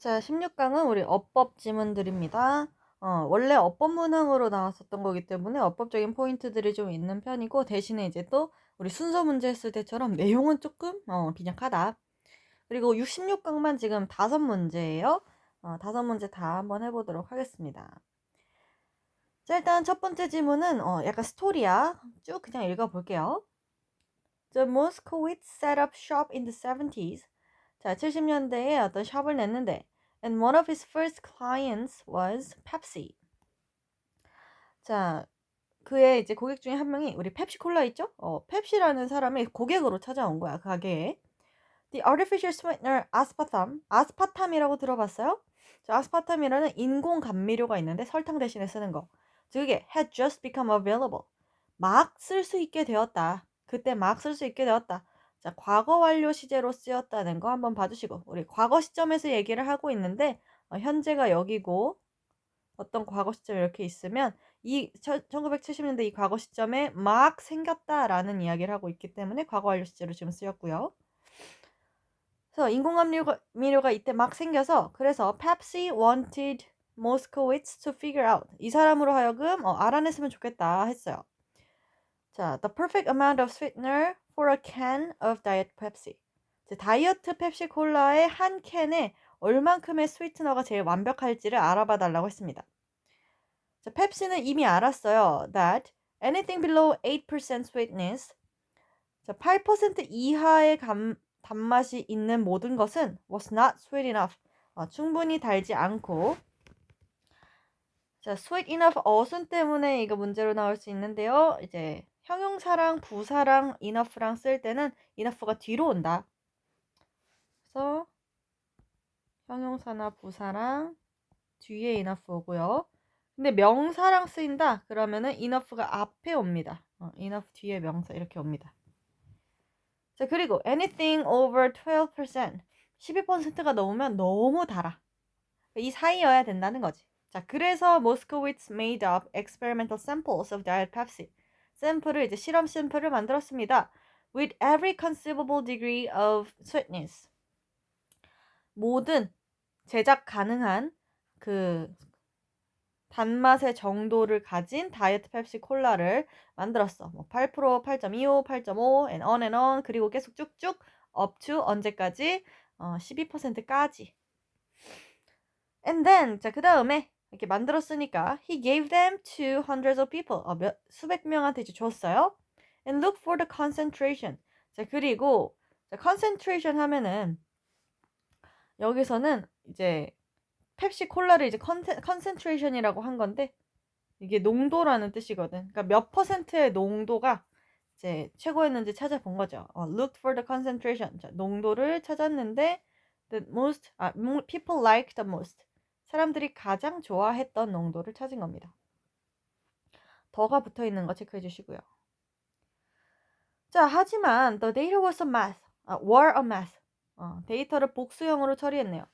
자, 16강은 우리 어법 지문들입니다. 원래 어법 문항으로 나왔었던 거기 때문에 어법적인 포인트들이 좀 있는 편이고, 대신에 이제 또 우리 순서 문제 했을 때처럼 내용은 조금 빈약하다. 그리고 16강만 지금 5문제예요. 5문제 다 한번 해보도록 하겠습니다. 자, 일단 첫 번째 지문은 약간 스토리야. 쭉 그냥 읽어볼게요. The Moskowitz set up shop in the 70s. 자, 70년대에 어떤 샵을 냈는데, and one of his first clients was Pepsi. 자, 그의 이제 고객 중에 한 명이 우리 펩시콜라 있죠? 펩시라는 사람이 고객으로 찾아온 거야, 그 가게에. The artificial sweetener aspartame. 아스파탐이라고 들어봤어요? 자, 아스파탐이라는 인공 감미료가 있는데 설탕 대신에 쓰는 거. 그게 had just become available. 막 쓸 수 있게 되었다. 그때 막 쓸 수 있게 되었다. 자, 과거 완료 시제로 쓰였다는 거 한번 봐주시고, 우리 과거 시점에서 얘기를 하고 있는데 현재가 여기고 어떤 과거 시점이 이렇게 있으면 이 1970년대 이 과거 시점에 막 생겼다라는 이야기를 하고 있기 때문에 과거 완료 시제로 지금 쓰였고요. 그래서 인공감미료가 이때 막 생겨서 그래서 Pepsi wanted Moskowitz to figure out. 이 사람으로 하여금 알아냈으면 좋겠다 했어요. 자, the perfect amount of sweetener for a can of diet Pepsi. 다이어트 펩시 콜라의 한 캔에 얼만큼의 스위트너가 제일 완벽할지를 알아봐 달라고 했습니다. 자, 펩시는 이미 알았어요. That anything below 8% sweetness, 자, 8% 이하의 단맛이 있는 모든 것은 was not sweet enough. 충분히 달지 않고. 자, sweet enough 어순 때문에 이거 문제로 나올 수 있는데요. 이제 형용사랑 부사랑 enough랑 쓸 때는 enough가 뒤로 온다. 그래서 형용사나 부사랑 뒤에 enough 오고요. 근데 명사랑 쓰인다 그러면은 enough가 앞에 옵니다. enough 뒤에 명사 이렇게 옵니다. 자, 그리고 anything over 12%, 12%가 넘으면 너무 달아. 이 사이여야 된다는 거지. 자, 그래서 Moskowitz made up experimental samples of Diet Pepsi. 샘플을 이제 실험 샘플을 만들었습니다. With every conceivable degree of sweetness. 모든 제작 가능한 그 단맛의 정도를 가진 다이어트 펩시 콜라를 만들었어. 뭐 8%, 8.25, 8.5, and on, 그리고 계속 쭉쭉 up to 언제까지? 12%까지. And then, 자, 그 다음에 이렇게 만들었으니까 he gave them to hundreds of people. 수백 명한테 이제 줬어요. And look for the concentration. 자, 그리고 자, concentration 하면은 여기서는 이제 펩시 콜라를 이제 concentration이라고 한 건데 이게 농도라는 뜻이거든. 그러니까 몇 퍼센트의 농도가 이제 최고였는지 찾아본 거죠. Looked for the concentration. 자, 농도를 찾았는데 people like the most. 사람들이 가장 좋아했던 농도를 찾은 겁니다. 더가 붙어 있는 거 체크해 주시고요. 자, 하지만 the data was a mess. were a mess. 데이터를 복수형으로 처리했네요.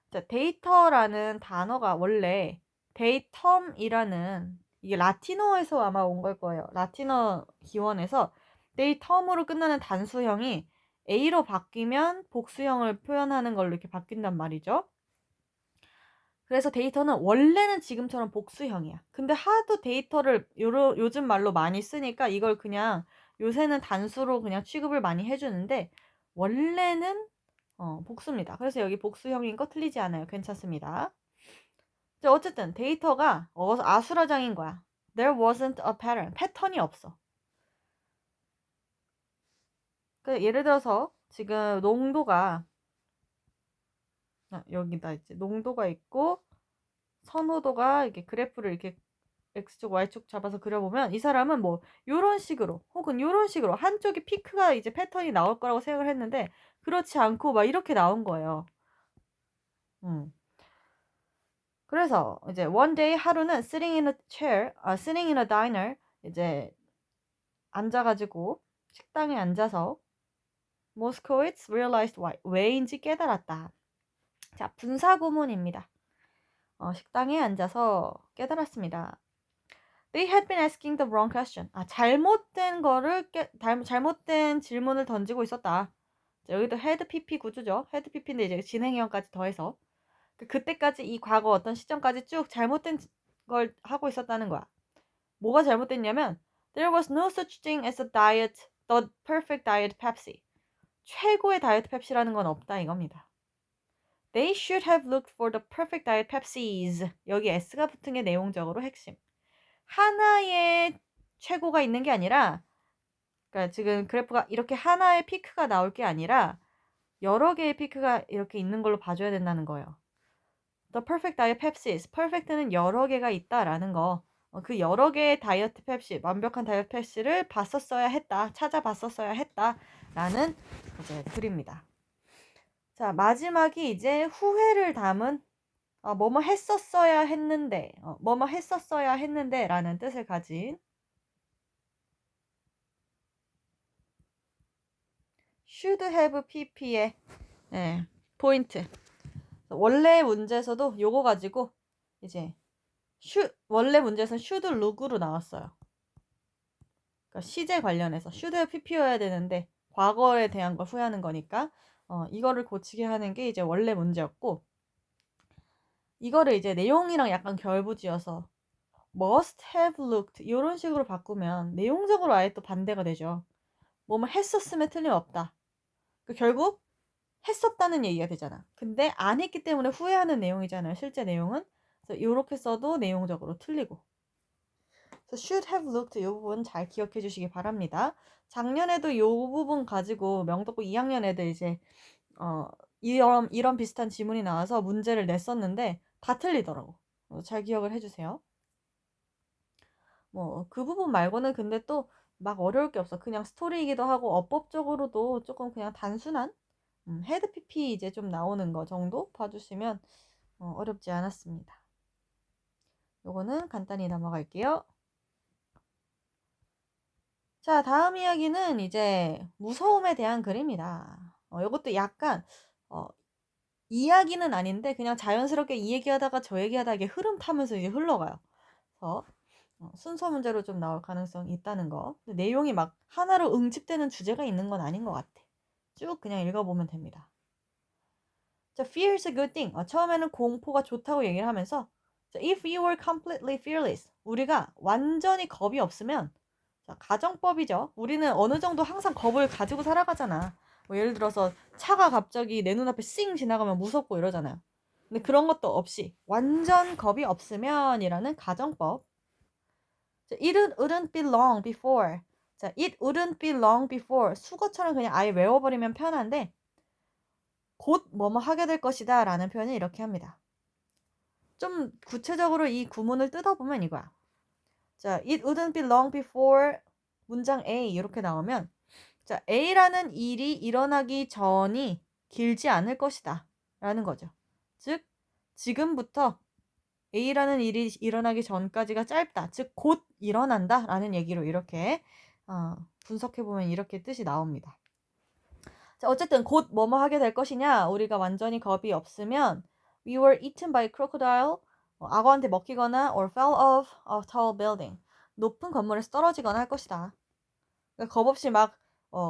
자, 데이터라는 단어가 원래 데이텀이라는 이게 라틴어에서 아마 온 걸 거예요. 라틴어 기원에서 데이텀으로 끝나는 단수형이 A로 바뀌면 복수형을 표현하는 걸로 이렇게 바뀐단 말이죠. 그래서 데이터는 원래는 지금처럼 복수형이야. 근데 하도 데이터를 요즘 말로 많이 쓰니까 이걸 그냥 요새는 단수로 그냥 취급을 많이 해주는데 원래는 복수입니다. 그래서 여기 복수형인 거 틀리지 않아요. 괜찮습니다. 자, 어쨌든 데이터가 아수라장인 거야. There wasn't a pattern. 패턴이 없어. 예를 들어서 지금 농도가 여기다 이제 농도가 있고 선호도가 이렇게 그래프를 이렇게 x축 y축 잡아서 그려보면 이 사람은 뭐 요런 식으로 혹은 요런 식으로 한쪽이 피크가 이제 패턴이 나올 거라고 생각을 했는데 그렇지 않고 막 이렇게 나온 거예요. 그래서 이제 one day 하루는 sitting in a chair, sitting in a diner, 이제 앉아가지고 식당에 앉아서 Moskowitz realized why, 왜인지 깨달았다. 자, 분사구문입니다. 식당에 앉아서 깨달았습니다. They had been asking the wrong question. 잘못된 질문을 던지고 있었다. 자, 여기도 had pp 구조죠. had pp인데 이제 진행형까지 더해서 그때까지 이 과거 어떤 시점까지 쭉 잘못된 걸 하고 있었다는 거야. 뭐가 잘못됐냐면 There was no such thing as a diet, the perfect diet Pepsi. 최고의 다이어트 펩시라는 건 없다 이겁니다. They should have looked for the perfect diet Pepsis. 여기 S가 붙은 게 내용적으로 핵심. 하나의 최고가 있는 게 아니라, 그러니까 지금 그래프가 이렇게 하나의 피크가 나올 게 아니라 여러 개의 피크가 이렇게 있는 걸로 봐줘야 된다는 거예요. The perfect diet Pepsis. perfect는 여러 개가 있다라는 거. 그 여러 개의 다이어트 펩시, 완벽한 다이어트 펩시를 봤었어야 했다, 찾아봤었어야 했다라는 이제 글입니다. 자, 마지막이 이제 후회를 담은 뭐뭐 했었어야 했는데, 뭐뭐 했었어야 했는데 라는 뜻을 가진 should have pp의 포인트. 원래 문제에서도 요거 가지고 이제 원래 문제에서는 should look으로 나왔어요. 그러니까 시제 관련해서 should have pp여야 되는데 과거에 대한 걸 후회하는 거니까 이거를 고치게 하는 게 이제 원래 문제였고, 이거를 이제 내용이랑 약간 결부지어서 must have looked 이런 식으로 바꾸면 내용적으로 아예 또 반대가 되죠. 뭐뭐 했었으면 틀림없다. 결국 했었다는 얘기가 되잖아. 근데 안 했기 때문에 후회하는 내용이잖아요. 실제 내용은. 그래서 이렇게 써도 내용적으로 틀리고. 그래서 should have looked 이 부분 잘 기억해 주시기 바랍니다. 작년에도 이 부분 가지고 명독고 2학년 애들 이제 이런 비슷한 지문이 나와서 문제를 냈었는데 다 틀리더라고. 잘 기억을 해주세요. 뭐 그 부분 말고는 근데 또 막 어려울 게 없어. 그냥 스토리이기도 하고 어법적으로도 조금 그냥 단순한 헤드 PP 이제 좀 나오는 거 정도 봐주시면 어렵지 않았습니다. 요거는 간단히 넘어갈게요. 자, 다음 이야기는 이제 무서움에 대한 글입니다. 요것도 약간 이야기는 아닌데 그냥 자연스럽게 이 얘기하다가 저 얘기하다가 이게 흐름 타면서 이제 흘러가요. 그래서 순서 문제로 좀 나올 가능성이 있다는 거. 근데 내용이 막 하나로 응집되는 주제가 있는 건 아닌 것 같아. 쭉 그냥 읽어보면 됩니다. 자, fear is a good thing. 처음에는 공포가 좋다고 얘기를 하면서 자, if you were completely fearless. 우리가 완전히 겁이 없으면 자, 가정법이죠. 우리는 어느 정도 항상 겁을 가지고 살아가잖아. 뭐 예를 들어서 차가 갑자기 내 눈앞에 씩 지나가면 무섭고 이러잖아요. 근데 그런 것도 없이 완전 겁이 없으면이라는 가정법. 자, it wouldn't be long before. 자, it wouldn't be long before. 수거처럼 그냥 아예 외워버리면 편한데 곧 뭐뭐 하게 될 것이다 라는 표현을 이렇게 합니다. 좀 구체적으로 이 구문을 뜯어보면 이거야. 자, it wouldn't be long before 문장 A 이렇게 나오면 자, A라는 일이 일어나기 전이 길지 않을 것이다 라는 거죠. 즉, 지금부터 A라는 일이 일어나기 전까지가 짧다. 즉, 곧 일어난다 라는 얘기로 이렇게 분석해보면 이렇게 뜻이 나옵니다. 자, 어쨌든 곧 뭐뭐 하게 될 것이냐, 우리가 완전히 겁이 없으면 We were eaten by a crocodile. 악어한테 먹히거나 or fell off a tall building. 높은 건물에서 떨어지거나 할 것이다. 그러니까 겁 없이 막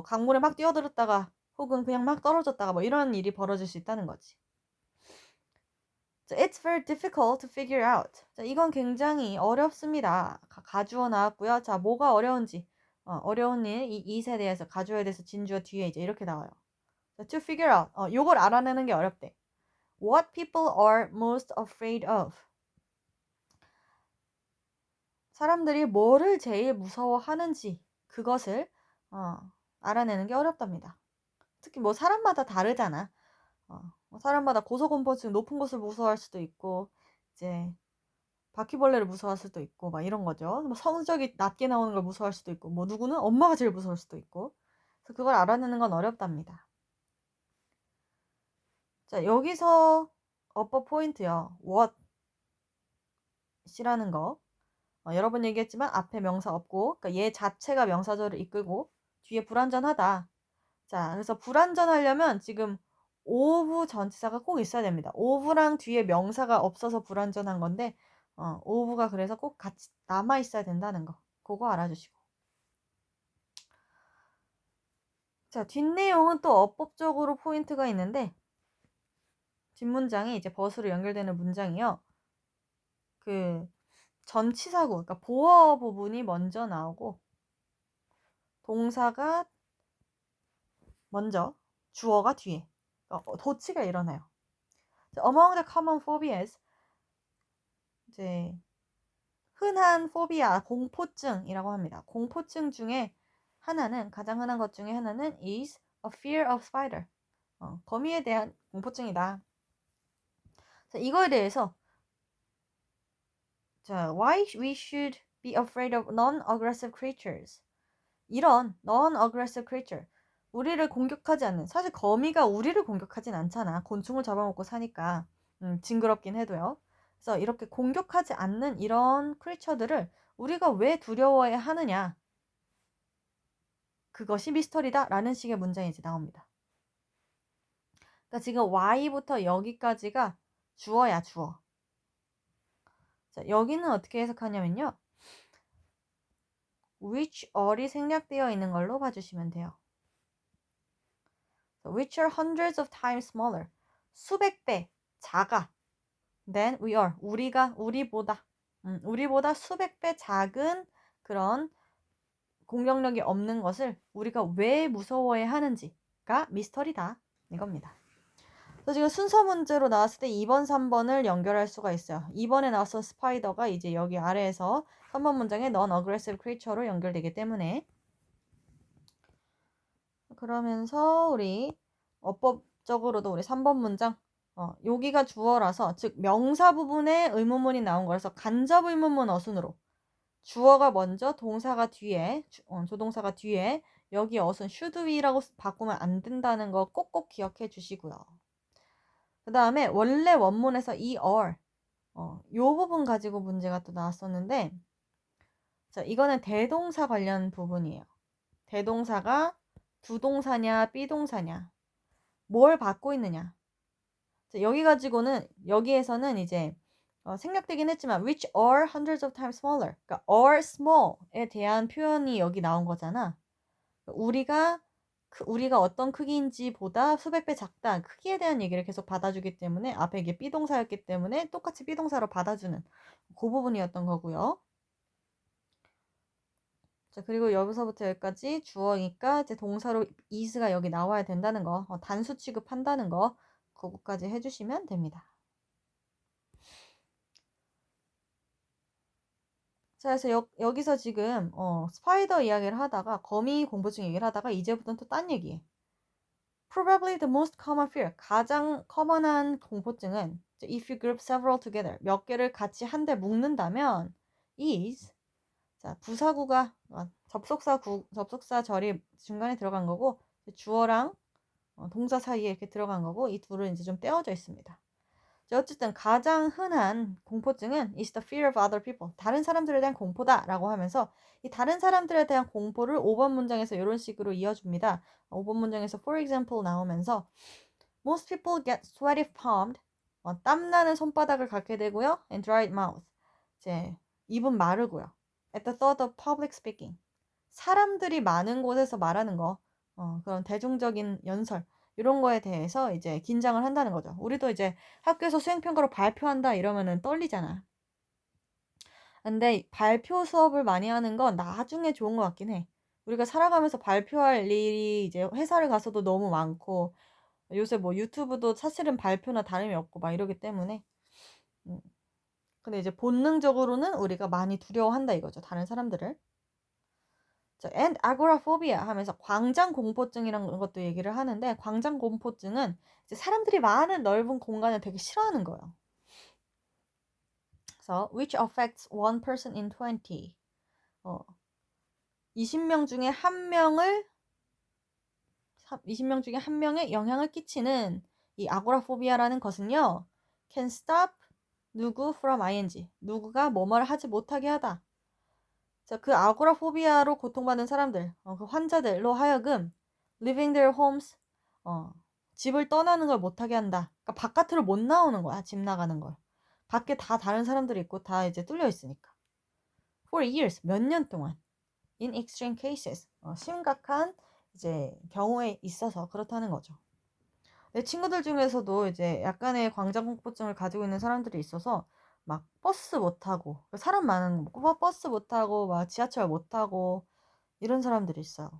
강물에 막 뛰어들었다가 혹은 그냥 막 떨어졌다가 뭐 이런 일이 벌어질 수 있다는 거지. 자, It's very difficult to figure out. 자, 이건 굉장히 어렵습니다. 가주어 나왔고요. 자, 뭐가 어려운지 어려운 일, 이 세대에서 가주어에 대해서 진주어 뒤에 이제 이렇게 나와요. 자, to figure out. 요걸 알아내는 게 어렵대. What people are most afraid of. 사람들이 뭐를 제일 무서워하는지 그것을 알아내는 게 어렵답니다. 특히 뭐 사람마다 다르잖아. 사람마다 고소공포증 높은 곳을 무서워할 수도 있고 이제 바퀴벌레를 무서워할 수도 있고 막 이런 거죠. 뭐 성적이 낮게 나오는 걸 무서워할 수도 있고 뭐 누구는 엄마가 제일 무서울 수도 있고 그래서 그걸 알아내는 건 어렵답니다. 자, 여기서 어법 포인트요. what이라는 거. 여러 번 얘기했지만 앞에 명사 없고 그러니까 얘 자체가 명사절을 이끌고 뒤에 불완전하다. 자, 그래서 불완전하려면 지금 of 전치사가 꼭 있어야 됩니다. of랑 뒤에 명사가 없어서 불완전한 건데 of가 그래서 꼭 같이 남아 있어야 된다는 거. 그거 알아주시고. 자, 뒷내용은 또 어법적으로 포인트가 있는데 뒷문장이 이제 but으로 연결되는 문장이요. 그 전치사구, 그러니까 보어 부분이 먼저 나오고 동사가 먼저, 주어가 뒤에. 도치가 일어나요. Among the common phobias, 이제 흔한 포비아, 공포증이라고 합니다. 공포증 중에 하나는, 가장 흔한 것 중에 하나는 is a fear of spider. 거미에 대한 공포증이다. 자, 이거에 대해서 자, why we should be afraid of non-aggressive creatures. 이런 non-aggressive creature, 우리를 공격하지 않는, 사실 거미가 우리를 공격하진 않잖아. 곤충을 잡아먹고 사니까. 징그럽긴 해도요. 그래서 이렇게 공격하지 않는 이런 크리처들을 우리가 왜 두려워해야 하느냐, 그것이 미스터리다 라는 식의 문장이 이제 나옵니다. 그러니까 지금 why부터 여기까지가 주어야, 주어. 자, 여기는 어떻게 해석하냐면요, which are이 생략되어 있는 걸로 봐주시면 돼요. which are hundreds of times smaller, 수백 배 작아, than we are, 우리보다 수백 배 작은 그런 공격력이 없는 것을 우리가 왜 무서워해 하는지가 미스터리다, 이겁니다. 그래서 지금 순서 문제로 나왔을 때 2번, 3번을 연결할 수가 있어요. 2번에 나왔던 스파이더가 이제 여기 아래에서 3번 문장의 non-aggressive creature로 연결되기 때문에, 그러면서 우리 어법적으로도 우리 3번 문장, 여기가 주어라서, 즉 명사 부분에 의문문이 나온 거라서 간접 의문문 어순으로 주어가 먼저, 동사가 뒤에, 조동사가 뒤에, 여기 어순 should we라고 바꾸면 안 된다는 거 꼭꼭 기억해 주시고요. 그 다음에 원래 원문에서 이 are, 요 부분 가지고 문제가 또 나왔었는데, 자, 이거는 대동사 관련 부분이에요. 대동사가 부동사냐 비동사냐, 뭘 받고 있느냐. 자, 여기에서는 이제 생략되긴 했지만 which are hundreds of times smaller, 그러니까 are small에 대한 표현이 여기 나온 거잖아. 우리가 어떤 크기인지 보다 수백 배 작다, 크기에 대한 얘기를 계속 받아주기 때문에 앞에 이게 비동사였기 때문에 똑같이 비동사로 받아주는 그 부분이었던 거고요. 자, 그리고 여기서부터 여기까지 주어니까 이제 동사로 is가 여기 나와야 된다는 거, 단수 취급한다는 거, 그거까지 해주시면 됩니다. 자, 그래서 여기서 지금 스파이더 이야기를 하다가, 거미 공포증 얘기를 하다가 이제부터는 또 딴 얘기해. Probably the most common fear, 가장 커먼한 공포증은 if you group several together, 몇 개를 같이 한데 묶는다면 is, 자, 부사구가 접속사 절이 중간에 들어간 거고, 주어랑 동사 사이에 이렇게 들어간 거고, 이 둘은 이제 좀 떼어져 있습니다. 어쨌든 가장 흔한 공포증은 is the fear of other people, 다른 사람들에 대한 공포다 라고 하면서, 이 다른 사람들에 대한 공포를 5번 문장에서 이런 식으로 이어줍니다. 5번 문장에서 for example 나오면서 most people get sweaty palmed, 땀나는 손바닥을 갖게 되고요, and dried mouth, 이제 입은 마르고요, at the thought of public speaking, 사람들이 많은 곳에서 말하는 거, 그런 대중적인 연설, 이런 거에 대해서 이제 긴장을 한다는 거죠. 우리도 이제 학교에서 수행평가로 발표한다 이러면은 떨리잖아. 근데 발표 수업을 많이 하는 건 나중에 좋은 것 같긴 해. 우리가 살아가면서 발표할 일이 이제 회사를 가서도 너무 많고, 요새 뭐 유튜브도 사실은 발표나 다름이 없고 막 이러기 때문에. 근데 이제 본능적으로는 우리가 많이 두려워한다 이거죠, 다른 사람들을. 자, and agoraphobia 하면서 광장 공포증이라는 것도 얘기를 하는데, 광장 공포증은 이제 사람들이 많은 넓은 공간을 되게 싫어하는 거예요. 그래서 which affects one person in 20. 20명 중에 한 명에 영향을 끼치는 이 아고라포비아라는 것은요, can stop 누구 from ing, 누구가 뭐뭐를 하지 못하게 하다. 자, 그 아고라포비아로 고통받는 사람들, 그 환자들로 하여금 leaving their homes, 집을 떠나는 걸 못하게 한다. 그러니까 바깥으로 못 나오는 거야, 집 나가는 걸. 밖에 다 다른 사람들이 있고 다 이제 뚫려 있으니까. For years, 몇 년 동안. In extreme cases, 심각한 이제 경우에 있어서 그렇다는 거죠. 내 친구들 중에서도 이제 약간의 광장공포증을 가지고 있는 사람들이 있어서 막 버스 못 타고 사람 많은 버스 못 타고 막 지하철 못 타고 이런 사람들이 있어요.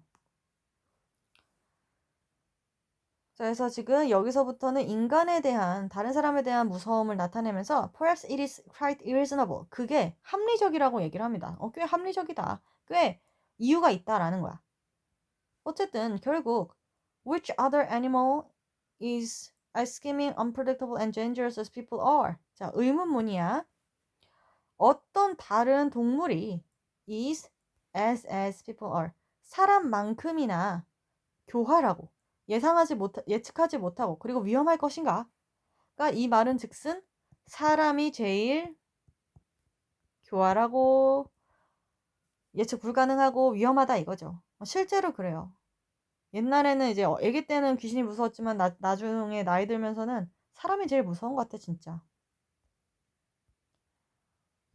자, 그래서 지금 여기서부터는 인간에 대한 다른 사람에 대한 무서움을 나타내면서 perhaps it is quite reasonable. 그게 합리적이라고 얘기를 합니다. 꽤 합리적이다. 꽤 이유가 있다라는 거야. 어쨌든 결국 which other animal is as scheming, unpredictable and dangerous as people are. 자, 의문문이야. 어떤 다른 동물이 is as people are. 사람만큼이나 교활하고 예측하지 못하고 그리고 위험할 것인가? 그러니까 이 말은 즉슨 사람이 제일 교활하고 예측 불가능하고 위험하다 이거죠. 실제로 그래요. 옛날에는 이제 아기 때는 귀신이 무서웠지만 나중에 나이 들면서는 사람이 제일 무서운 것 같아 진짜.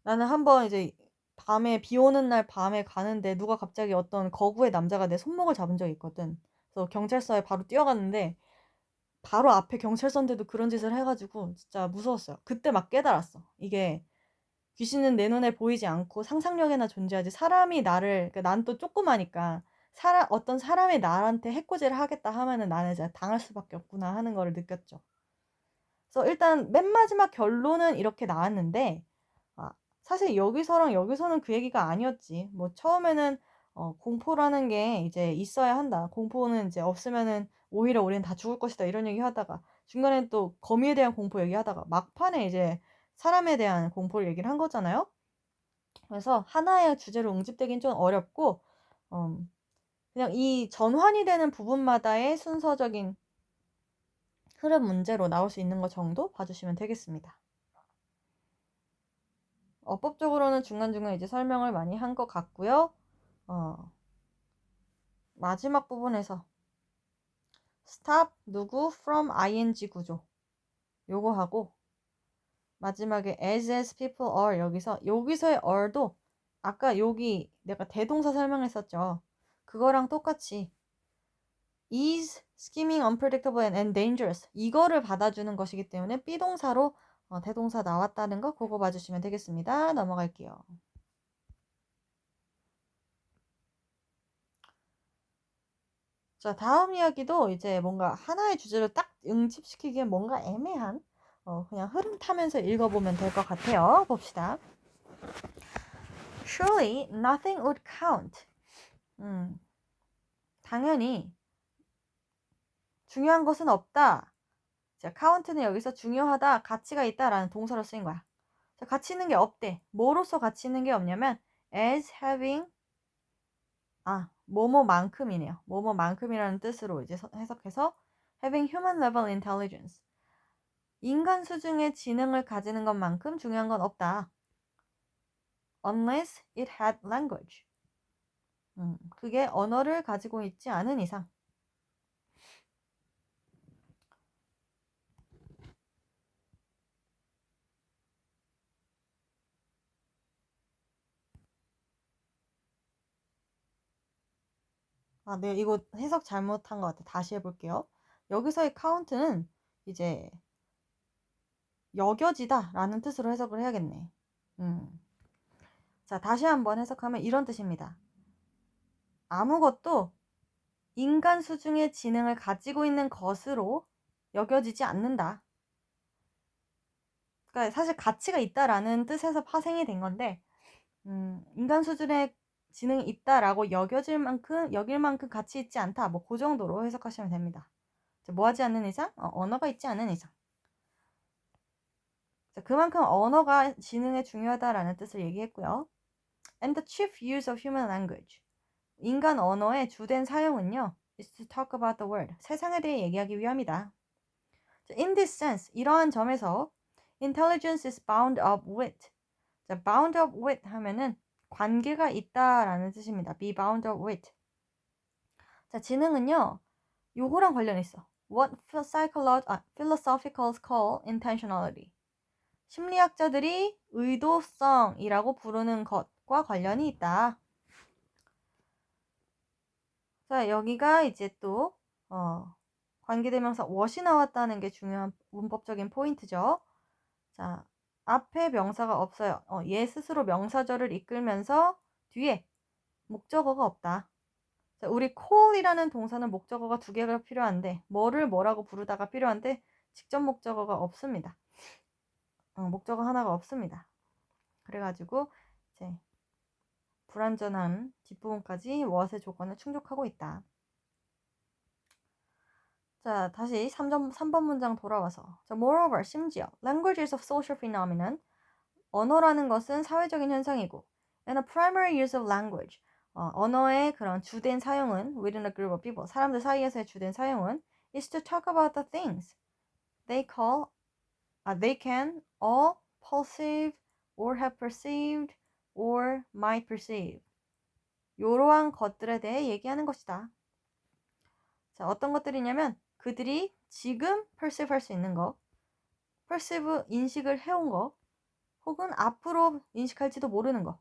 나는 한번 이제 밤에 비 오는 날 밤에 가는데 누가 갑자기 어떤 거구의 남자가 내 손목을 잡은 적이 있거든. 그래서 경찰서에 바로 뛰어갔는데 바로 앞에 경찰서인데도 그런 짓을 해가지고 진짜 무서웠어요. 그때 막 깨달았어. 이게 귀신은 내 눈에 보이지 않고 상상력에나 존재하지 사람이 나를 그러니까 난 또 조그마니까 어떤 사람이 나한테 해코지를 하겠다 하면은 나는 이제 당할 수밖에 없구나 하는 거를 느꼈죠. 그래서 일단 맨 마지막 결론은 이렇게 나왔는데 아, 사실 여기서랑 여기서는 그 얘기가 아니었지. 뭐 처음에는 공포라는 게 이제 있어야 한다. 공포는 이제 없으면은 오히려 우리는 다 죽을 것이다. 이런 얘기 하다가 중간에 또 거미에 대한 공포 얘기하다가 막판에 이제 사람에 대한 공포를 얘기를 한 거잖아요. 그래서 하나의 주제로 응집되긴 좀 어렵고 그냥 이 전환이 되는 부분마다의 순서적인 흐름 문제로 나올 수 있는 것 정도 봐주시면 되겠습니다. 어법적으로는 중간중간 이제 설명을 많이 한 것 같고요. 마지막 부분에서 stop 누구 from ing 구조 요거 하고 마지막에 as people are 여기서의 are도 아까 여기 내가 대동사 설명했었죠. 그거랑 똑같이 is scheming, unpredictable and dangerous 이거를 받아주는 것이기 때문에 비동사로 대동사 나왔다는 거 그거 봐주시면 되겠습니다. 넘어갈게요. 자, 다음 이야기도 이제 뭔가 하나의 주제로 딱 응집시키기엔 뭔가 애매한 그냥 흐름 타면서 읽어보면 될 것 같아요. 봅시다. Surely nothing would count. 당연히 중요한 것은 없다. 자, count는 여기서 중요하다, 가치가 있다라는 동사로 쓰인 거야. 자, 가치 있는 게 없대. 뭐로서 가치 있는 게 없냐면 as having 뭐뭐만큼이네요. 뭐뭐만큼이라는 뜻으로 이제 해석해서 having human level intelligence. 인간 수준의 지능을 가지는 것만큼 중요한 건 없다. Unless it had language. 그게 언어를 가지고 있지 않은 이상. 네, 이거 해석 잘못한 것 같아. 다시 해볼게요. 여기서의 count는 이제 여겨지다 라는 뜻으로 해석을 해야겠네. 자, 다시 한번 해석하면 이런 뜻입니다. 아무것도 인간 수준의 지능을 가지고 있는 것으로 여겨지지 않는다. 그러니까 사실 가치가 있다라는 뜻에서 파생이 된 건데 인간 수준의 지능이 있다라고 여길 만큼 가치 있지 않다. 뭐 그 정도로 해석하시면 됩니다. 뭐 하지 않는 이상? 언어가 있지 않은 이상. 자, 그만큼 언어가 지능에 중요하다라는 뜻을 얘기했고요. And the chief use of human language. 인간 언어의 주된 사용은요. is to talk about the world. 세상에 대해 얘기하기 위함이다. In this sense, 이러한 점에서 intelligence is bound up with. 자, bound up with 하면은 관계가 있다라는 뜻입니다. be bound up with. 자, 지능은요. 요거랑 관련 있어. What philosophicals call intentionality. 심리학자들이 의도성이라고 부르는 것과 관련이 있다. 자, 여기가 이제 또 관계대명사 what이 나왔다는 게 중요한 문법적인 포인트죠. 자, 앞에 명사가 없어요. 얘 스스로 명사절을 이끌면서 뒤에 목적어가 없다. 자, 우리 call이라는 동사는 목적어가 2개가 필요한데 뭐를 뭐라고 부르다가 필요한데 직접 목적어가 없습니다. 목적어 하나가 없습니다. 그래가지고 이제 불완전한 뒷부분까지 what의 조건을 충족하고 있다. 자, 다시 3번 문장 돌아와서 자, moreover, 심지어 language is a social phenomenon. 언어라는 것은 사회적인 현상이고 and the primary use of language. 언어의 그런 주된 사용은 within a group of people. 사람들 사이에서의 주된 사용은 is to talk about the things they can all perceive or have perceived or might perceive. 이러한 것들에 대해 얘기하는 것이다. 자, 어떤 것들이냐면 그들이 지금 perceive 할 수 있는 거, perceive 인식을 해온 거, 혹은 앞으로 인식할지도 모르는 거.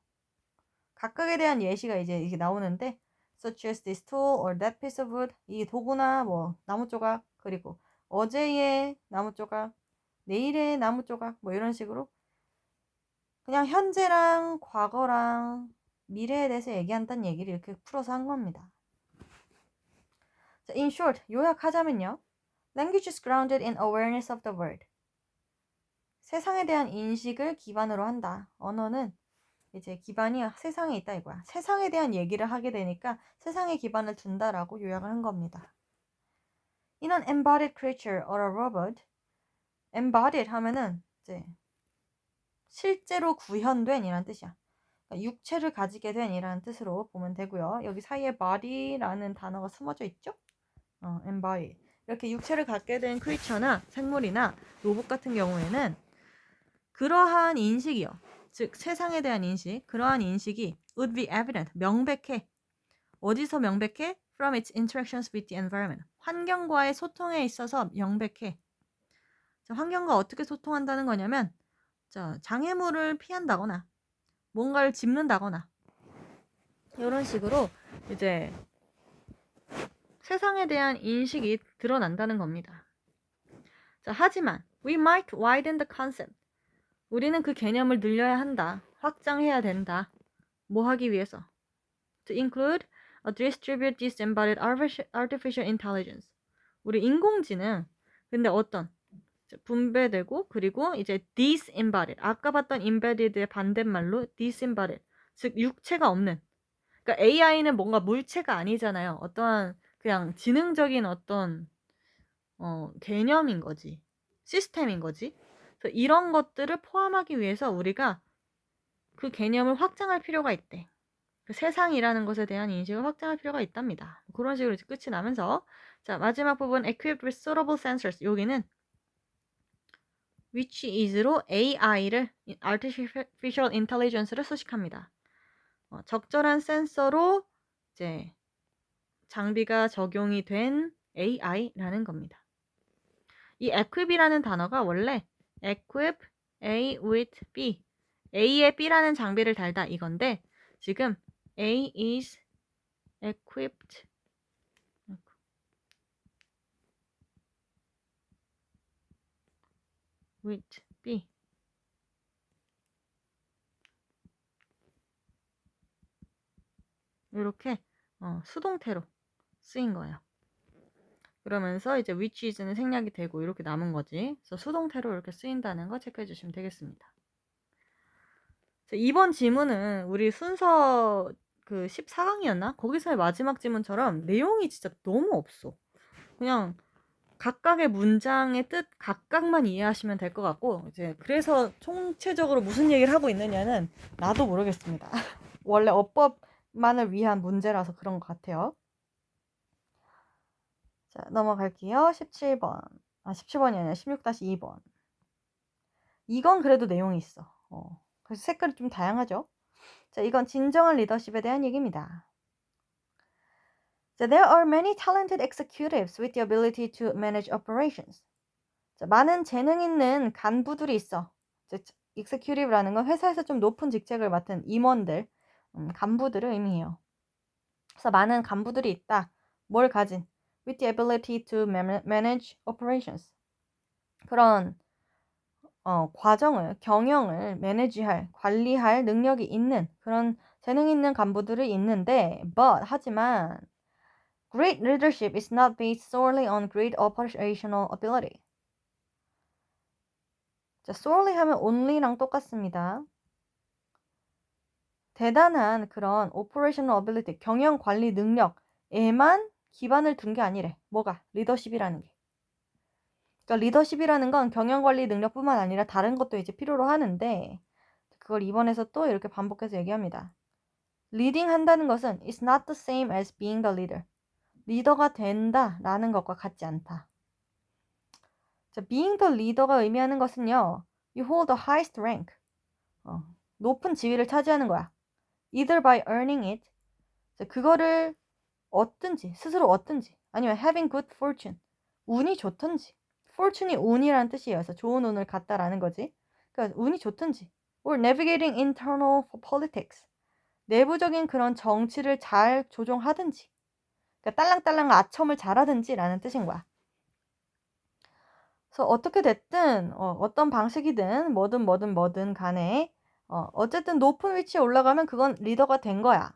각각에 대한 예시가 이제 이게 나오는데 such as this tool or that piece of wood. 이 도구나 뭐 나무 조각, 그리고 어제의 나무 조각, 내일의 나무 조각, 뭐 이런 식으로 그냥 현재랑 과거랑 미래에 대해서 얘기한다는 얘기를 이렇게 풀어서 한 겁니다. 자, in short, 요약하자면요. Language is grounded in awareness of the world. 세상에 대한 인식을 기반으로 한다. 언어는 이제 기반이 세상에 있다 이거야. 세상에 대한 얘기를 하게 되니까 세상에 기반을 둔다라고 요약을 한 겁니다. In an embodied creature or a robot, embodied 하면은 이제 실제로 구현된 이란 뜻이야. 그러니까 육체를 가지게 된 이라는 뜻으로 보면 되고요. 여기 사이에 body라는 단어가 숨어져 있죠? embodied. 이렇게 육체를 갖게 된 크리처나 생물이나 로봇 같은 경우에는 그러한 인식이요. 즉 세상에 대한 인식, 그러한 인식이 would be evident, 명백해. 어디서 명백해? From its interactions with the environment. 환경과의 소통에 있어서 명백해. 자, 환경과 어떻게 소통한다는 거냐면 자, 장애물을 피한다거나 뭔가를 짚는다거나 이런 식으로 이제 세상에 대한 인식이 드러난다는 겁니다. 자, 하지만 we might widen the concept. 우리는 그 개념을 늘려야 한다. 확장해야 된다. 뭐 하기 위해서? To include a distribute disembodied artificial intelligence. 우리 인공지능. 근데 어떤? 분배되고 그리고 이제 disembodied. 아까 봤던 embedded의 반대말로 disembodied. 즉 육체가 없는. 그러니까 AI는 뭔가 물체가 아니잖아요. 어떠한 그냥 지능적인 어떤 개념인 거지. 시스템인 거지. 그래서 이런 것들을 포함하기 위해서 우리가 그 개념을 확장할 필요가 있대. 그 세상이라는 것에 대한 인식을 확장할 필요가 있답니다. 그런 식으로 이제 끝이 나면서 자, 마지막 부분 equipped with suitable sensors. 여기는 which is로 AI를 artificial intelligence를 수식합니다. 적절한 센서로 이제 장비가 적용이 된 AI라는 겁니다. 이 equip이라는 단어가 원래 equip A with B, A에 B라는 장비를 달다 이건데 지금 A is equipped with B. 이렇게 수동태로 쓰인 거예요. 그러면서 이제 which is는 생략이 되고 이렇게 남은 거지. 그래서 수동태로 이렇게 쓰인다는 거 체크해 주시면 되겠습니다. 이번 지문은 우리 순서 그 14강이었나? 거기서의 마지막 지문처럼 내용이 진짜 너무 없어. 그냥 각각의 문장의 뜻 각각만 이해하시면 될 것 같고 이제 그래서 총체적으로 무슨 얘기를 하고 있느냐는 나도 모르겠습니다. 원래 어법만을 위한 문제라서 그런 것 같아요. 자, 넘어갈게요. 17번. 17번이 아니라 16-2번. 이건 그래도 내용이 있어. 그래서 색깔이 좀 다양하죠. 자, 이건 진정한 리더십에 대한 얘기입니다. 자, there are many talented executives with the ability to manage operations. 자, 많은 재능 있는 간부들이 있어. executive라는 건 회사에서 좀 높은 직책을 맡은 임원들, 간부들을 의미해요. 그래서 많은 간부들이 있다. 뭘 가진? with the ability to manage operations. 그런 과정을, 경영을 매니지할, 관리할 능력이 있는 그런 재능 있는 간부들이 있는데, 하지만 great leadership is not based solely on great operational ability. 자, solely 하면 only랑 똑같습니다. 대단한 그런 operational ability, 경영 관리 능력에만 기반을 둔 게 아니래. 뭐가? 리더십이라는 게. 그러니까 리더십이라는 건 경영 관리 능력뿐만 아니라 다른 것도 이제 필요로 하는데, 그걸 이번에서 또 이렇게 반복해서 얘기합니다. 리딩 한다는 것은 is not the same as being the leader. 리더가 된다라는 것과 같지 않다. 자, being the leader가 의미하는 것은요, you hold the highest rank. 높은 지위를 차지하는 거야. either by earning it. 자, 그거를 얻든지, 스스로 얻든지, 아니면 having good fortune. 운이 좋든지. fortune이 운이라는 뜻이에요. 그래서 좋은 운을 갖다라는 거지. 그러니까 운이 좋든지. or navigating internal politics. 내부적인 그런 정치를 잘 조종하든지. 그러니까 딸랑딸랑 아첨을 잘하든지라는 뜻인 거야. 그래서 어떻게 됐든 어떤 방식이든 뭐든 간에 어쨌든 높은 위치에 올라가면 그건 리더가 된 거야.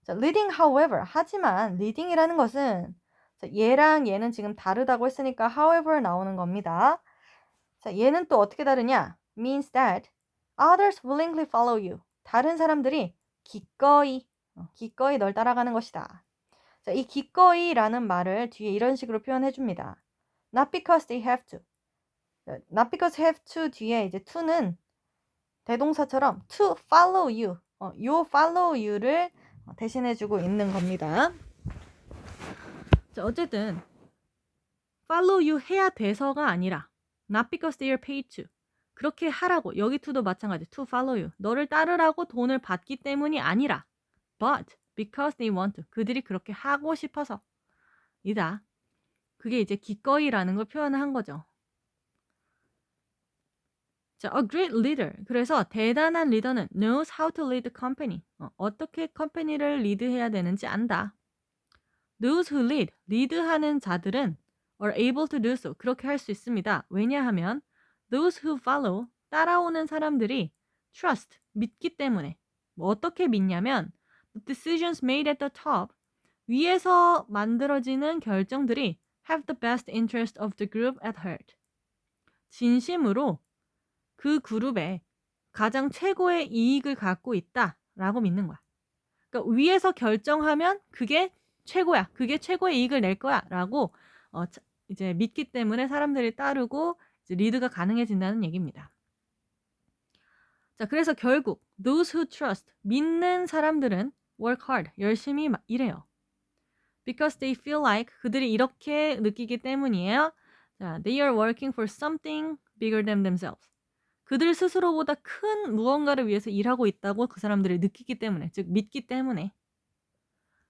자, leading however, 하지만 leading이라는 것은 자, 얘랑 얘는 지금 다르다고 했으니까 however 나오는 겁니다. 자, 얘는 또 어떻게 다르냐? means that others willingly follow you. 다른 사람들이 기꺼이 널 따라가는 것이다. 자, 이 기꺼이라는 말을 뒤에 이런 식으로 표현해 줍니다. Not because they have to. Not because have to 뒤에 이제 to는 대동사처럼 to follow you. 요 follow you를 대신해 주고 있는 겁니다. 자, 어쨌든 follow you 해야 돼서가 아니라 not because they are paid to. 그렇게 하라고. 여기 to도 마찬가지. to follow you. 너를 따르라고 돈을 받기 때문이 아니라 but because they want to. 그들이 그렇게 하고 싶어서 이다. 그게 이제 기꺼이라는 걸 표현한 거죠. 자, a great leader. 그래서 대단한 리더는 knows how to lead the company. 어떻게 컴퍼니를 리드해야 되는지 안다. Those who lead, 리드하는 자들은 are able to do so. 그렇게 할 수 있습니다. 왜냐하면 those who follow, 따라오는 사람들이 trust, 믿기 때문에. 어떻게 믿냐면 the decisions made at the top, 위에서 만들어지는 결정들이 have the best interest of the group at heart. 진심으로 그 그룹의 가장 최고의 이익을 갖고 있다라고 믿는 거야. 그러니까 위에서 결정하면 그게 최고야. 그게 최고의 이익을 낼 거야라고 이제 믿기 때문에 사람들이 따르고 이제 리드가 가능해진다는 얘기입니다. 자, 그래서 결국 those who trust, 믿는 사람들은 work hard, 열심히 일해요. Because they feel like, 그들이 이렇게 느끼기 때문이에요. 자, they are working for something bigger than themselves. 그들 스스로보다 큰 무언가를 위해서 일하고 있다고 그 사람들이 느끼기 때문에, 즉 믿기 때문에.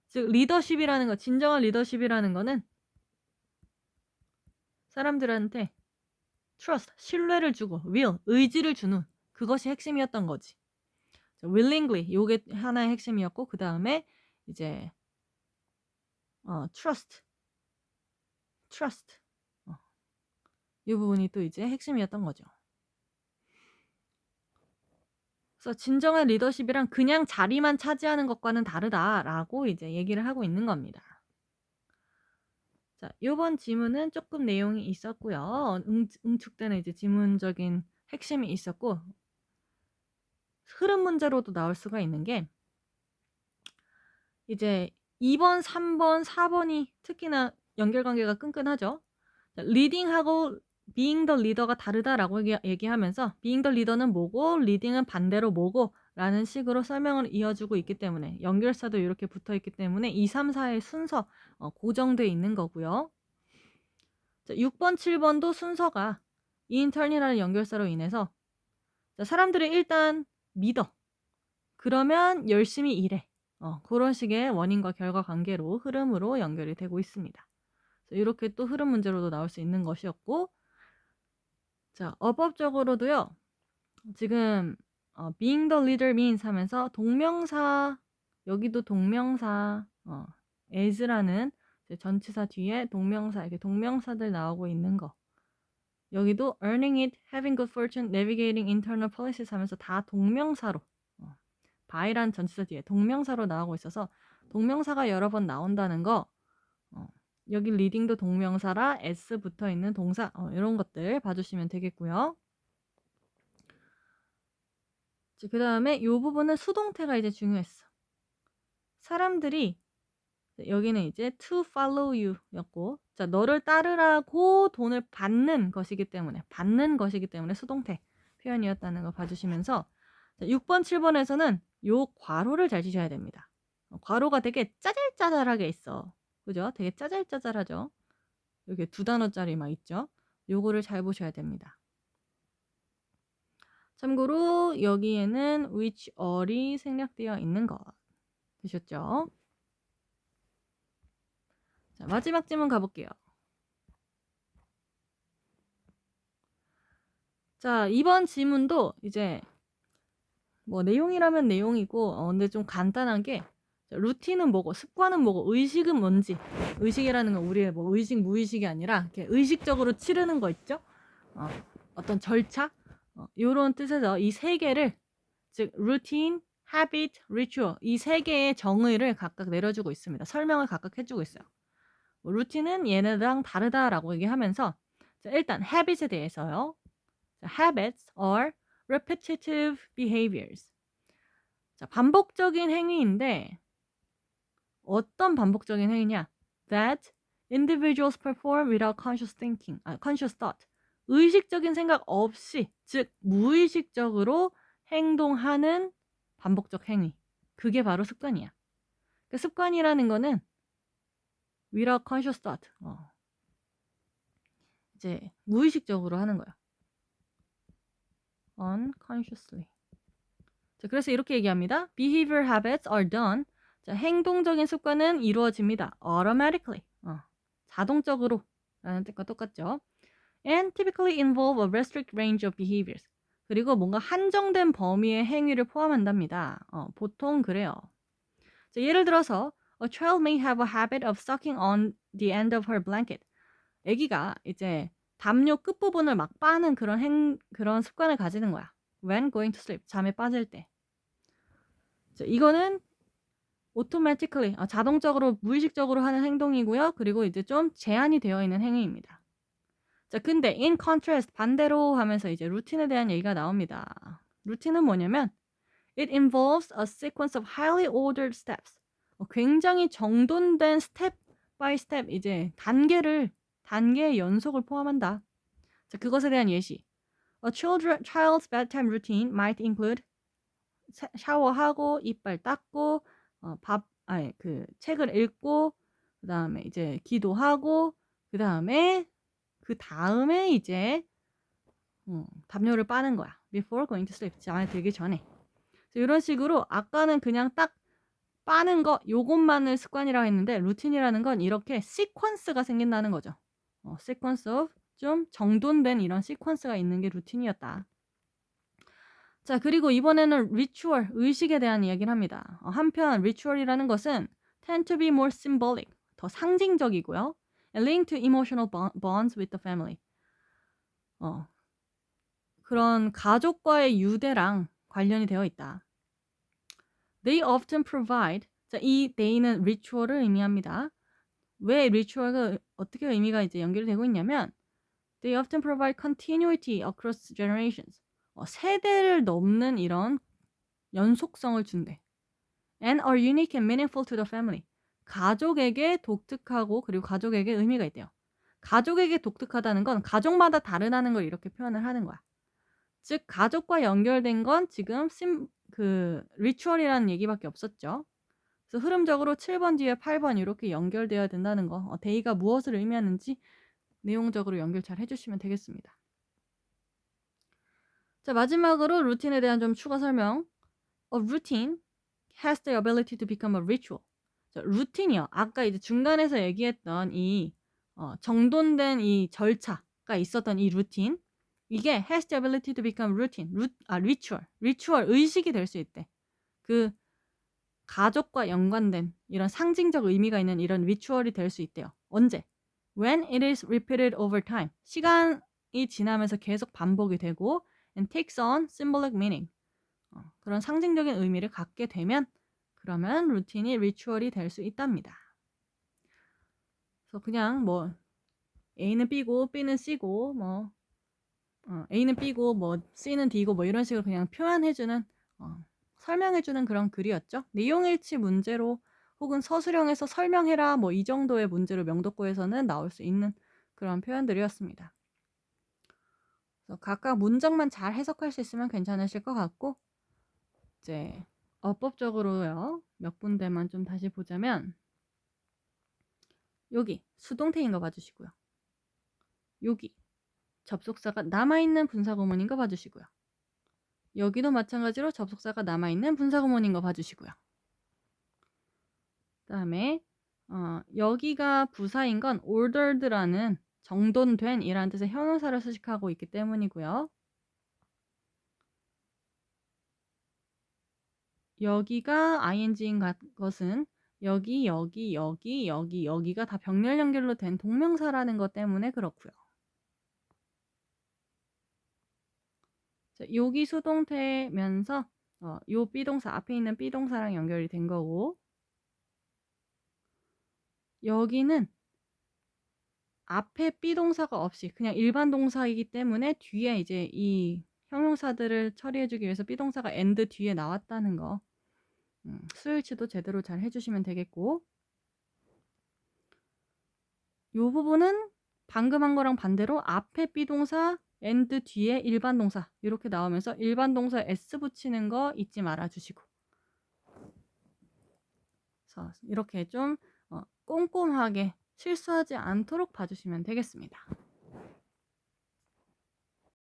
즉 리더십이라는 거, 진정한 리더십이라는 거는 사람들한테 trust, 신뢰를 주고 will, 의지를 주는 그것이 핵심이었던 거지. willingly, 요게 하나의 핵심이었고 그 다음에 이제 trust 이 부분이 또 이제 핵심이었던 거죠. 그래서 진정한 리더십이란 그냥 자리만 차지하는 것과는 다르다라고 이제 얘기를 하고 있는 겁니다. 자, 이번 지문은 조금 내용이 있었고요. 응축되는 이제 지문적인 핵심이 있었고 흐름 문제로도 나올 수가 있는 게 이제 2번, 3번, 4번이 특히나 연결관계가 끈끈하죠. 리딩하고 being the leader가 다르다라고 얘기하면서 being the leader는 뭐고 leading은 반대로 뭐고 라는 식으로 설명을 이어주고 있기 때문에 연결사도 이렇게 붙어있기 때문에 2, 3, 4의 순서 고정되어 있는 거고요. 자, 6번, 7번도 순서가 intern이라는 연결사로 인해서 자, 사람들이 일단 믿어. 그러면 열심히 일해. 그런 식의 원인과 결과 관계로 흐름으로 연결이 되고 있습니다. 이렇게 또 흐름 문제로도 나올 수 있는 것이었고 자, 어법적으로도요. 지금 being the leader means 하면서 동명사 여기도 동명사 as라는 전치사 뒤에 동명사, 이렇게 동명사들 나오고 있는 거. 여기도 earning it, having good fortune, navigating internal policies 하면서 다 동명사로 by란 전치사 뒤에 동명사로 나오고 있어서 동명사가 여러 번 나온다는 거 여기 리딩도 동명사라 s 붙어 있는 동사 이런 것들 봐주시면 되겠고요. 그 다음에 이 부분은 수동태가 이제 중요했어. 사람들이 여기는 이제 to follow you 였고 자 너를 따르라고 돈을 받는 것이기 때문에 수동태 표현이었다는 거 봐주시면서 자, 6번 7번에서는 요 괄호를 잘 지셔야 됩니다. 괄호가 되게 짜잘짜잘하게 있어. 그죠? 되게 짜잘짜잘하죠. 여기 2단어짜리 막 있죠. 요거를 잘 보셔야 됩니다. 참고로 여기에는 which or이 생략되어 있는 것 되셨죠? 자, 마지막 질문 가볼게요. 자, 이번 질문도 이제 뭐 내용이라면 내용이고 근데 좀 간단한 게 루틴은 뭐고 습관은 뭐고 의식은 뭔지 의식이라는 건 우리의 뭐 의식 무의식이 아니라 이렇게 의식적으로 치르는 거 있죠? 어떤 절차 이런 뜻에서 이 세 개를 즉 루틴, habit, ritual 이 세 개의 정의를 각각 내려주고 있습니다. 설명을 각각 해주고 있어요. 뭐 루틴은 얘네랑 다르다라고 얘기하면서 자, 일단 habit에 대해서요. 자, habits are repetitive behaviors. 자, 반복적인 행위인데 어떤 반복적인 행위냐? That individuals perform without conscious thinking, conscious thought. 의식적인 생각 없이, 즉 무의식적으로 행동하는 반복적 행위. 그게 바로 습관이야. 그 습관이라는 거는 without conscious thought. 이제 무의식적으로 하는 거야. unconsciously. 자, 그래서 이렇게 얘기합니다. Behavior habits are done. 자, 행동적인 습관은 이루어집니다. automatically. 자동적으로 라는 뜻과 똑같죠. and typically involve a restrict range of behaviors. 그리고 뭔가 한정된 범위의 행위를 포함한답니다. 보통 그래요. 자, 예를 들어서 a child may have a habit of sucking on the end of her blanket. 아기가 이제 담요 끝부분을 막 빠는 그런 습관을 가지는 거야. when going to sleep. 잠에 빠질 때. 자, 이거는 automatically 자동적으로 무의식적으로 하는 행동이고요. 그리고 이제 좀 제한이 되어 있는 행위입니다. 자, 근데 in contrast 반대로 하면서 이제 루틴에 대한 얘기가 나옵니다. 루틴은 뭐냐면 it involves a sequence of highly ordered steps. 굉장히 정돈된 스텝 바이 스텝 이제 단계의 연속을 포함한다. 자, 그것에 대한 예시. A child's bedtime routine might include 샤워하고 이빨 닦고 책을 읽고 그다음에 이제 기도하고 그다음에 이제 담요를 빠는 거야. Before going to sleep. 잠에 들기 전에. 이런 식으로 아까는 그냥 딱 빠는 거 요것만을 습관이라고 했는데 루틴이라는 건 이렇게 시퀀스가 생긴다는 거죠. sequence of 좀 정돈된 이런 시퀀스가 있는 게 루틴이었다. 자, 그리고 이번에는 ritual, 의식에 대한 이야기를 합니다. 한편 ritual이라는 것은 tend to be more symbolic, 더 상징적이고요. and linked to emotional bonds with the family. 그런 가족과의 유대랑 관련이 되어 있다. They often provide, 자, 이 they는 ritual을 의미합니다. 왜 ritual과 어떻게 의미가 이제 연결되고 있냐면 they often provide continuity across generations. 세대를 넘는 이런 연속성을 준대. and are unique and meaningful to the family. 가족에게 독특하고 그리고 가족에게 의미가 있대요. 가족에게 독특하다는 건 가족마다 다르다는 걸 이렇게 표현을 하는 거야. 즉 가족과 연결된 건 지금 리추얼이라는 얘기밖에 없었죠. 그래서 흐름적으로 7번 뒤에 8번 이렇게 연결되어야 된다는 거. 데이가 무엇을 의미하는지 내용적으로 연결 잘 해주시면 되겠습니다. 자, 마지막으로 루틴에 대한 좀 추가 설명. A routine has the ability to become a ritual. 자, 루틴이요. 아까 이제 중간에서 얘기했던 이 정돈된 이 절차가 있었던 이 루틴. 이게 has the ability to become routine, ritual 의식이 될 수 있대. 가족과 연관된 이런 상징적 의미가 있는 이런 리추얼이 될 수 있대요. 언제? When it is repeated over time. 시간이 지나면서 계속 반복이 되고 and takes on symbolic meaning. 그런 상징적인 의미를 갖게 되면 그러면 루틴이 리추얼이 될 수 있답니다. 그래서 그냥 뭐 A는 B고 B는 C고 뭐 A는 B고 뭐 C는 D고 뭐 이런 식으로 그냥 표현해주는 설명해주는 그런 글이었죠. 내용일치 문제로 혹은 서술형에서 설명해라 뭐 이 정도의 문제로 명독고에서는 나올 수 있는 그런 표현들이었습니다. 그래서 각각 문장만 잘 해석할 수 있으면 괜찮으실 것 같고 이제 어법적으로요. 몇 군데만 좀 다시 보자면 여기 수동태인 거 봐주시고요. 여기 접속사가 남아있는 분사구문인 거 봐주시고요. 여기도 마찬가지로 접속사가 남아있는 분사구문인 거 봐주시고요. 그 다음에 여기가 부사인 건 ordered라는 정돈된 이라는 뜻의 형용사를 수식하고 있기 때문이고요. 여기가 ing인 것은 여기가 다 병렬 연결로 된 동명사라는 것 때문에 그렇고요. 자, 여기 수동태면서 요 B동사 앞에 있는 B동사랑 연결이 된 거고 여기는 앞에 B동사가 없이 그냥 일반 동사이기 때문에 뒤에 이제 이 형용사들을 처리해주기 위해서 B동사가 and 뒤에 나왔다는 거 수일치도 제대로 잘 해주시면 되겠고 이 부분은 방금 한 거랑 반대로 앞에 B동사 and 뒤에 일반 동사 이렇게 나오면서 일반 동사 s 붙이는 거 잊지 말아 주시고 그래서 이렇게 좀 꼼꼼하게 실수하지 않도록 봐주시면 되겠습니다.